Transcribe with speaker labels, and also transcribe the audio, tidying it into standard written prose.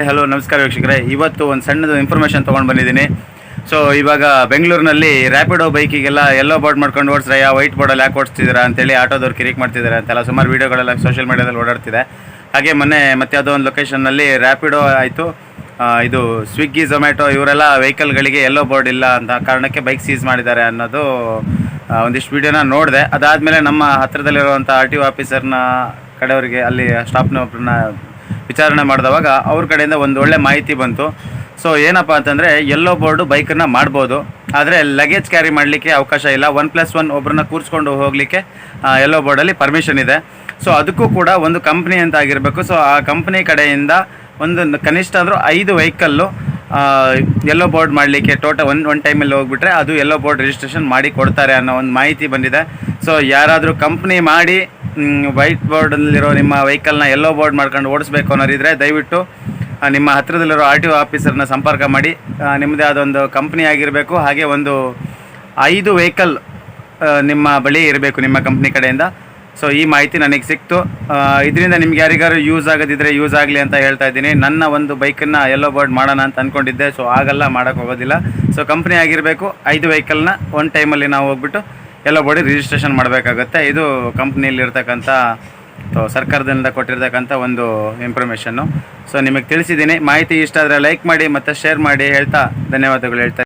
Speaker 1: Hello ನಮಸ್ಕಾರ ವೀಕ್ಷಕರೇ. ಇವತ್ತು ಒಂದು ಸಣ್ಣದು ಇನ್ಫಾರ್ಮೇಷನ್ ತೊಗೊಂಡು ಬಂದಿದ್ದೀನಿ. ಸೊ ಇವಾಗ ಬೆಂಗಳೂರಿನಲ್ಲಿ ರ್ಯಾಪಿಡೋ ಬೈಕಿಗೆಲ್ಲ ಯೆಲ್ಲೋ ಬೋರ್ಡ್ ಮಾಡ್ಕೊಂಡು ಓಡಿಸ್ರಯ್ಯ, ವೈಟ್ ಬೋರ್ಡಲ್ಲಿ ಯಾಕೆ ಓಡಿಸ್ತಿದ್ದೀರಾ ಅಂತೇಳಿ ಆಟೋದವ್ರು ಕಿರಿಕ್ ಮಾಡ್ತಿದ್ದಾರೆ ಅಂತೆಲ್ಲ ಸುಮಾರು ವೀಡಿಯೋಗಳೆಲ್ಲ ಸೋಷಿಯಲ್ ಮೀಡಿಯಾದಲ್ಲಿ ಓಡಾಡ್ತಿದೆ. ಹಾಗೆ ಮೊನ್ನೆ ಮತ್ತೆ ಯಾವುದೋ ಒಂದು ಲೊಕೇಶನ್ನಲ್ಲಿ ರ್ಯಾಪಿಡೋ ಆಯಿತು, ಇದು ಸ್ವಿಗ್ಗಿ ಝೊಮ್ಯಾಟೊ ಇವರೆಲ್ಲ ವೆಹಿಕಲ್ಗಳಿಗೆ ಯೆಲ್ಲೋ ಬೋರ್ಡ್ ಇಲ್ಲ ಅಂತ ಕಾರಣಕ್ಕೆ ಬೈಕ್ ಸೀಸ್ ಮಾಡಿದ್ದಾರೆ ಅನ್ನೋದು ಒಂದಿಷ್ಟು ವೀಡಿಯೋನ ನೋಡಿದೆ. ಅದಾದಮೇಲೆ ನಮ್ಮ ಹತ್ತಿರದಲ್ಲಿರುವಂಥ RTO ಆಫೀಸರ್ನ ಕಡೆಯವರಿಗೆ ಅಲ್ಲಿ ಸ್ಟಾಫ್ನೊಬ್ಬರನ್ನ ವಿಚಾರಣೆ ಮಾಡಿದವಾಗ ಅವ್ರ ಕಡೆಯಿಂದ ಒಂದು ಒಳ್ಳೆ ಮಾಹಿತಿ ಬಂತು. ಸೊ ಏನಪ್ಪ ಅಂತಂದರೆ ಯೆಲ್ಲೋ ಬೋರ್ಡು ಬೈಕನ್ನು ಮಾಡ್ಬೋದು, ಆದರೆ ಲಗೇಜ್ ಕ್ಯಾರಿ ಮಾಡಲಿಕ್ಕೆ ಅವಕಾಶ ಇಲ್ಲ. 1+1 ಒಬ್ಬರನ್ನ ಕೂರಿಸ್ಕೊಂಡು ಹೋಗಲಿಕ್ಕೆ ಯೆಲ್ಲೋ ಬೋರ್ಡಲ್ಲಿ ಪರ್ಮಿಷನ್ ಇದೆ. ಸೊ ಅದಕ್ಕೂ ಕೂಡ ಒಂದು ಕಂಪ್ನಿ ಅಂತ ಆಗಿರಬೇಕು. ಸೊ ಆ ಕಂಪ್ನಿ ಕಡೆಯಿಂದ ಒಂದು ಕನಿಷ್ಠ ಅಂದರೂ 5 ವೆಹಿಕಲ್ಲು ಯೆಲ್ಲೋ ಬೋರ್ಡ್ ಮಾಡಲಿಕ್ಕೆ ಒಂದು ಟೈಮಲ್ಲಿ ಹೋಗ್ಬಿಟ್ರೆ ಅದು ಯೆಲ್ಲೋ ಬೋರ್ಡ್ ರಿಜಿಸ್ಟ್ರೇಷನ್ ಮಾಡಿ ಕೊಡ್ತಾರೆ ಅನ್ನೋ ಒಂದು ಮಾಹಿತಿ ಬಂದಿದೆ. ಸೊ ಯಾರಾದರೂ ಕಂಪ್ನಿ ಮಾಡಿ ವೈಟ್ ಬೋರ್ಡಲ್ಲಿರೋ ನಿಮ್ಮ ವೆಹಿಕಲ್ನ ಯೆಲ್ಲೋ ಬೋರ್ಡ್ ಮಾಡ್ಕೊಂಡು ಓಡಿಸ್ಬೇಕು ಅನ್ನೋರಿದ್ರೆ ದಯವಿಟ್ಟು ನಿಮ್ಮ ಹತ್ತಿರದಲ್ಲಿರೋ RTO ಆಫೀಸರ್ನ ಸಂಪರ್ಕ ಮಾಡಿ. ನಿಮ್ಮದೇ ಆದೊಂದು ಕಂಪ್ನಿ ಆಗಿರಬೇಕು, ಹಾಗೆ ಒಂದು 5 ವೆಹಿಕಲ್ ನಿಮ್ಮ ಬಳಿ ಇರಬೇಕು ನಿಮ್ಮ ಕಂಪ್ನಿ ಕಡೆಯಿಂದ. ಸೊ ಈ ಮಾಹಿತಿ ನನಗೆ ಸಿಕ್ತು. ಇದರಿಂದ ನಿಮ್ಗೆ ಯಾರಿಗಾರು ಯೂಸ್ ಆಗೋದಿದ್ರೆ ಯೂಸ್ ಆಗಲಿ ಅಂತ ಹೇಳ್ತಾ ಇದ್ದೀನಿ. ನನ್ನ ಒಂದು ಬೈಕನ್ನು ಯೆಲ್ಲೋ ಬೋರ್ಡ್ ಮಾಡೋಣ ಅಂತ ಅಂದ್ಕೊಂಡಿದ್ದೆ. ಸೊ ಆಗಲ್ಲ, ಮಾಡೋಕ್ಕೆ ಹೋಗೋದಿಲ್ಲ. ಸೊ ಕಂಪ್ನಿ ಆಗಿರಬೇಕು, 5 ವೆಹಿಕಲ್ನ ಒಂದು ಟೈಮಲ್ಲಿ ನಾವು ಹೋಗ್ಬಿಟ್ಟು ಯೆಲ್ಲೋ ಬೋರ್ಡಿಗೆ ರಿಜಿಸ್ಟ್ರೇಷನ್ ಮಾಡಬೇಕಾಗುತ್ತೆ. ಇದು ಕಂಪ್ನಿಯಲ್ಲಿರ್ತಕ್ಕಂಥ ಸರ್ಕಾರದಿಂದ ಕೊಟ್ಟಿರ್ತಕ್ಕಂಥ ಒಂದು ಇನ್ಫಾರ್ಮೇಷನ್ನು. ಸೊ ನಿಮಗೆ ತಿಳಿಸಿದ್ದೀನಿ. ಮಾಹಿತಿ ಇಷ್ಟ ಆದರೆ ಲೈಕ್ ಮಾಡಿ ಮತ್ತು ಶೇರ್ ಮಾಡಿ ಹೇಳ್ತಾ ಧನ್ಯವಾದಗಳು ಹೇಳ್ತಾ